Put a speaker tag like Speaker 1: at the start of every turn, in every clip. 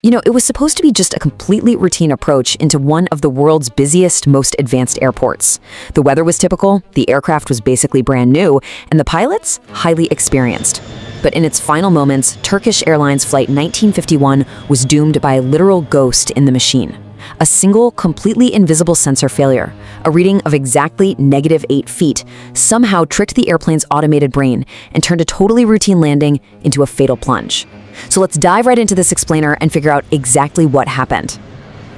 Speaker 1: It was supposed to be just a completely routine approach into one of the world's busiest, most advanced airports. The weather was typical, the aircraft was basically brand new, and the pilots, highly experienced. But in its final moments, Turkish Airlines Flight 1951 was doomed by a literal ghost in the machine. A single, completely invisible sensor failure, a reading of exactly -8 feet, somehow tricked the airplane's automated brain and turned a totally routine landing into a fatal plunge. So let's dive right into this explainer and figure out exactly what happened.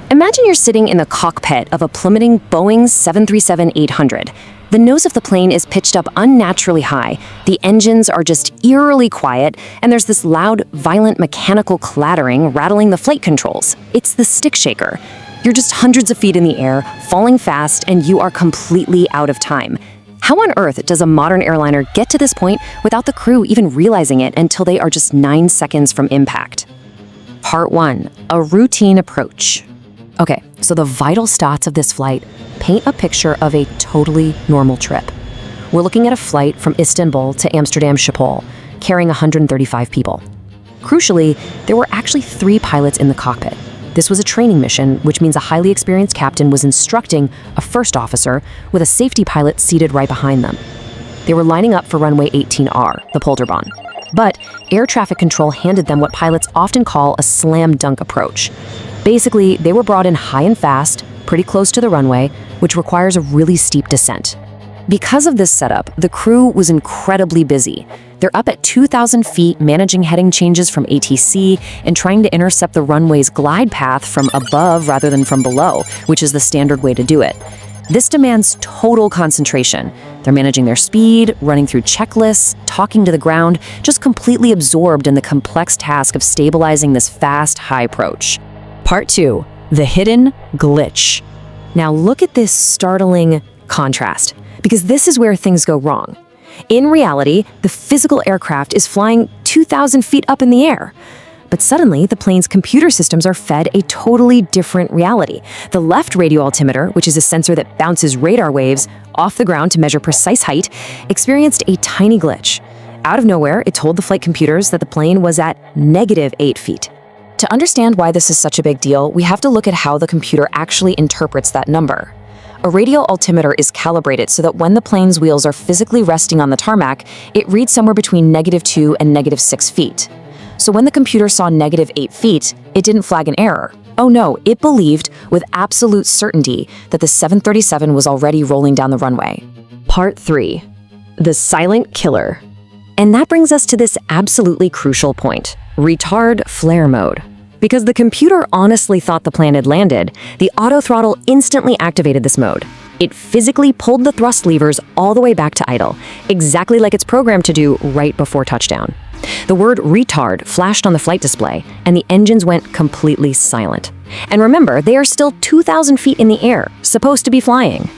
Speaker 1: Imagine you're sitting in the cockpit of a plummeting Boeing 737-800. The nose of the plane is pitched up unnaturally high, the engines are just eerily quiet, and there's this loud, violent mechanical clattering rattling the flight controls. It's the stick shaker. You're just hundreds of feet in the air, falling fast, and you are completely out of time. How on earth does a modern airliner get to this point without the crew even realizing it until they are just 9 seconds from impact? Part 1. A routine approach. Okay, so the vital stats of this flight paint a picture of a totally normal trip. We're looking at a flight from Istanbul to Amsterdam Schiphol, carrying 135 people. Crucially, there were actually 3 pilots in the cockpit. This was a training mission, which means a highly experienced captain was instructing a first officer with a safety pilot seated right behind them. They were lining up for runway 18R, the Polderbahn. But air traffic control handed them what pilots often call a slam dunk approach. Basically, they were brought in high and fast, pretty close to the runway, which requires a really steep descent. Because of this setup, the crew was incredibly busy. They're up at 2,000 feet managing heading changes from ATC and trying to intercept the runway's glide path from above rather than from below, which is the standard way to do it. This demands total concentration. They're managing their speed, running through checklists, talking to the ground, just completely absorbed in the complex task of stabilizing this fast, high approach. Part 2. The hidden glitch. Now look at this startling contrast, because this is where things go wrong. In reality, the physical aircraft is flying 2,000 feet up in the air. But suddenly, the plane's computer systems are fed a totally different reality. The left radio altimeter, which is a sensor that bounces radar waves off the ground to measure precise height, experienced a tiny glitch. Out of nowhere, it told the flight computers that the plane was at -8 feet. To understand why this is such a big deal, we have to look at how the computer actually interprets that number. A radio altimeter is calibrated so that when the plane's wheels are physically resting on the tarmac, it reads somewhere between -2 and -6 feet. So when the computer saw -8 feet, it didn't flag an error. Oh no, it believed with absolute certainty that the 737 was already rolling down the runway. Part 3. The silent killer. And that brings us to this absolutely crucial point: retard flare mode. Because the computer honestly thought the plane had landed, the auto throttle instantly activated this mode. It physically pulled the thrust levers all the way back to idle, exactly like it's programmed to do right before touchdown. The word retard flashed on the flight display, and the engines went completely silent. And remember, they are still 2,000 feet in the air, supposed to be flying.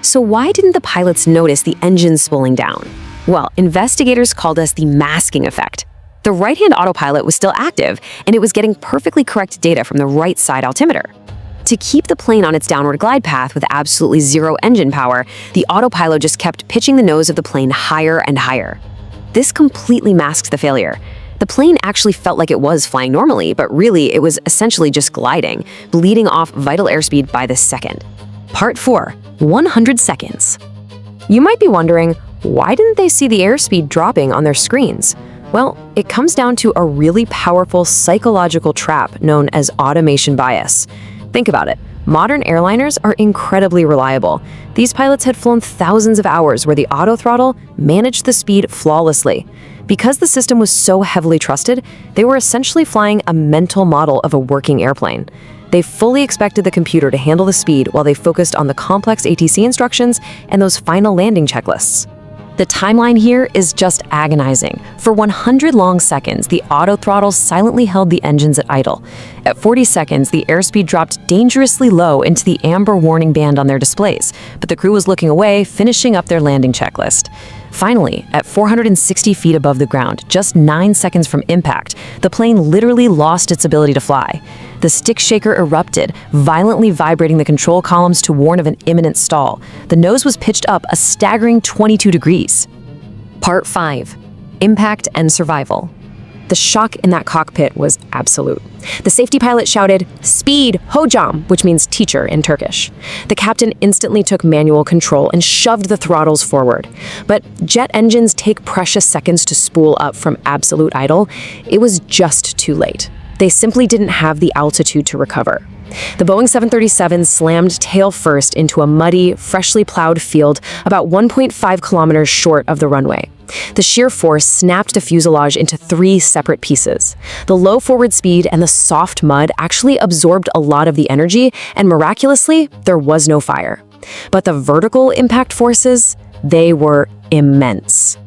Speaker 1: So why didn't the pilots notice the engines spooling down? Well, investigators called this the masking effect. The right-hand autopilot was still active, and it was getting perfectly correct data from the right side altimeter. To keep the plane on its downward glide path with absolutely zero engine power, the autopilot just kept pitching the nose of the plane higher and higher. This completely masks the failure. The plane actually felt like it was flying normally, but really it was essentially just gliding, bleeding off vital airspeed by the second. Part 4. 100 seconds. You might be wondering, why didn't they see the airspeed dropping on their screens? Well, it comes down to a really powerful psychological trap known as automation bias. Think about it. Modern airliners are incredibly reliable. These pilots had flown thousands of hours where the auto throttle managed the speed flawlessly. Because the system was so heavily trusted, they were essentially flying a mental model of a working airplane. They fully expected the computer to handle the speed while they focused on the complex ATC instructions and those final landing checklists. The timeline here is just agonizing. For 100 long seconds, the auto throttle silently held the engines at idle. At 40 seconds, the airspeed dropped dangerously low into the amber warning band on their displays, but the crew was looking away, finishing up their landing checklist. Finally, at 460 feet above the ground, just 9 seconds from impact, the plane literally lost its ability to fly. The stick shaker erupted, violently vibrating the control columns to warn of an imminent stall. The nose was pitched up a staggering 22 degrees. Part 5. Impact and survival. The shock in that cockpit was absolute. The safety pilot shouted, "Speed, hocam," which means teacher in Turkish. The captain instantly took manual control and shoved the throttles forward. But jet engines take precious seconds to spool up from absolute idle. It was just too late. They simply didn't have the altitude to recover. The Boeing 737 slammed tail first into a muddy, freshly plowed field about 1.5 kilometers short of the runway. The sheer force snapped the fuselage into 3 separate pieces. The low forward speed and the soft mud actually absorbed a lot of the energy, and miraculously, there was no fire. But the vertical impact forces, they were immense.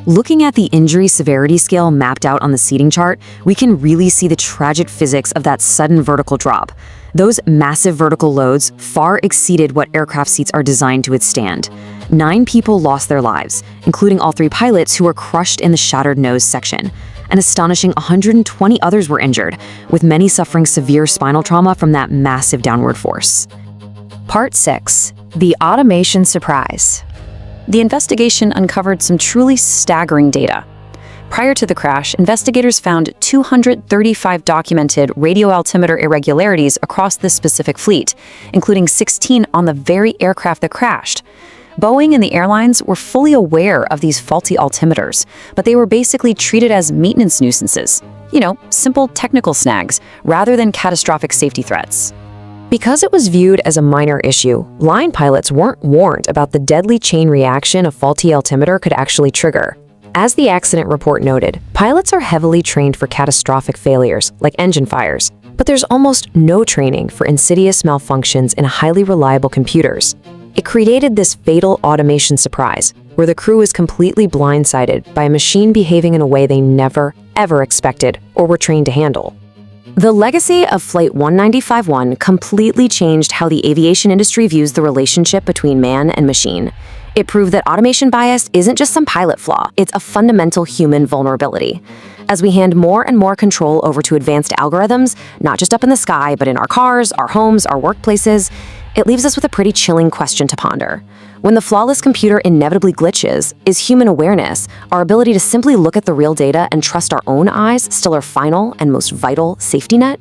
Speaker 1: Looking at the injury severity scale mapped out on the seating chart, we can really see the tragic physics of that sudden vertical drop. Those massive vertical loads far exceeded what aircraft seats are designed to withstand. 9 people lost their lives, including all 3 pilots who were crushed in the shattered nose section. An astonishing 120 others were injured, with many suffering severe spinal trauma from that massive downward force. Part 6. The Automation Surprise. The investigation uncovered some truly staggering data. Prior to the crash, investigators found 235 documented radio altimeter irregularities across this specific fleet, including 16 on the very aircraft that crashed. Boeing and the airlines were fully aware of these faulty altimeters, but they were basically treated as maintenance nuisances. Simple technical snags, rather than catastrophic safety threats. Because it was viewed as a minor issue, line pilots weren't warned about the deadly chain reaction a faulty altimeter could actually trigger. As the accident report noted, pilots are heavily trained for catastrophic failures, like engine fires, but there's almost no training for insidious malfunctions in highly reliable computers. It created this fatal automation surprise, where the crew is completely blindsided by a machine behaving in a way they never, ever expected or were trained to handle. The legacy of Flight 1951 completely changed how the aviation industry views the relationship between man and machine. It proved that automation bias isn't just some pilot flaw, it's a fundamental human vulnerability. As we hand more and more control over to advanced algorithms, not just up in the sky, but in our cars, our homes, our workplaces, it leaves us with a pretty chilling question to ponder. When the flawless computer inevitably glitches, is human awareness, our ability to simply look at the real data and trust our own eyes, still our final and most vital safety net?